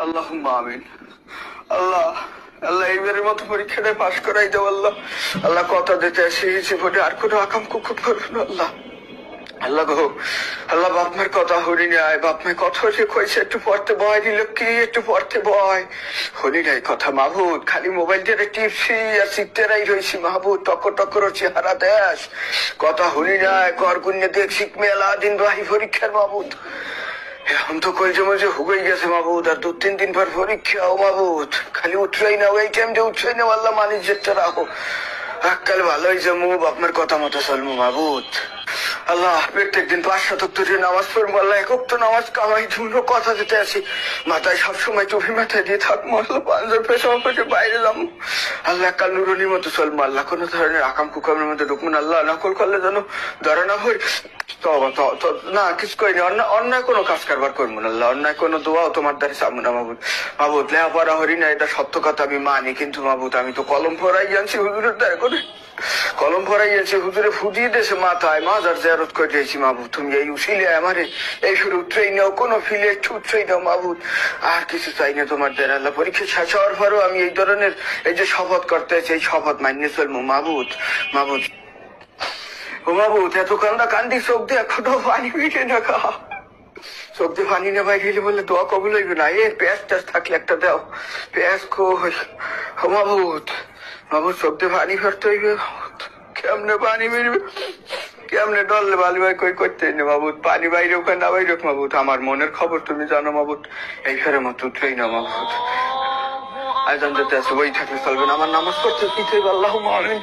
আল্লাহুম্মা আমিন। আল্লাহ আল্লাহ এইবারের মতো পরীক্ষাটায় পাশ করাই দাও আল্লাহ। আল্লাহ কথা দিতে আসি জীবনে আর কোনো আকাম কুকুর করবে না আল্লাহ। আল্লাহ গো আল্লাহ বাপ মায়ের কথা হরি নাই, বাপ মায়ের কথা যে কইছে একটু পড়তে বয় দিল কি একটু পড়তে বয় হরি নাই কথা মাহবুদ। খালি মোবাইল দিয়ে টিপসি আর শিখতেরাই রয়েছি মাহবুদ। টকর টকর চেহারা দেশ কথা হরি নাই কর গুন্যে দেখ শিখ মেলা দিন বাহি পরীক্ষার মাহবুদ। এখন তো কই যে হুগেই গেছে মাহবুদ, আর 2-3 দিন পর পরীক্ষা ও মাহবুদ। খালি উঠছই না ওই টাইম যে উঠছই না আল্লাহ মানিস যেতে রাখো। আজকাল ভালোই জমু আপনার কথা মতো চলমু মাহবুদ। আল্লাহ প্রত্যেকদিন 5 শতক ধরে নামাজ পড়বো আল্লাহ। একক তো নামাজ কামাই জন্য কথা দিতে আছি মাথায় সবসময় টুপি মাথায় দিয়ে থাকবো আল্লাহ। পাঞ্জাব পেশাব পেশে বাইরে যাবো আল্লাহ। কাল নুরনির মতো চলবো আল্লাহ। কোনো ধরনের আকাম কুকামের মধ্যে ঢুকবো না আল্লাহ। নকল করলে যেন ধরা না হই না কিছু করিনি। অন্যায় কোনো কাজ কারবার করবো না আল্লাহ। অন্যায় কোনো দোয়াও তোমার দ্বারা চাবো না মাহবুদ। মাহবুদ লেহাপড়া হরি না এটা সত্য কথা আমি মানি, কিন্তু মাহবুদ আমি তো কলম পড়াই জানছি হুজুরের দ্বারা করে। কলম পড়াই যাচ্ছে হুজুরে ফুটিয়ে দিয়েছে মাথায় মাজার জিয়ারত করে দিয়েছি মাহবুদ। তুমি এই উশিলে আমারে এই শুরু উঠছেই নাও, কোনো ফিলে ছুটছেই নাও মাহবুদ। আর কিছু চাই না তোমার দ্বারা আল্লাহ। পরীক্ষা শেষ হওয়ার পরও আমি এই ধরনের এই যে শপথ করতে আছি এই শপথ মানিয়ে চলবো মাহবুদ। মাহবুদ ও মাহবুদ এত কান্দা কান্দি চোখ দিয়ে এখনো পানি বেরিয়ে না খা। চোখ দিয়ে পানি না বাইরে বলে দোয়া কবুল হইবে না। এর পেঁয়াজ টেস থাকলে একটা দাও। পেঁয়াজ কই ও মাহবুদ। মাহবুদ চোখ দিয়ে পানি ফেরতে হইবে। কেমনে পানি বেরবে কেমনে ডললে বালি ভাই কই করতে না মাহবুদ। পানি বাইরে ওখানে না বাইরে মাহবুদ। আমার মনের খবর তুমি জানো মাহবুদ। এই ফেরে মতো উঠলেই না মাহবুদ। আয়োজন যেতে আছে বই থাকলে চলবে না। আমার নামাজ পড়তে কি চাইবে আল্লাহুম্মা আমিন।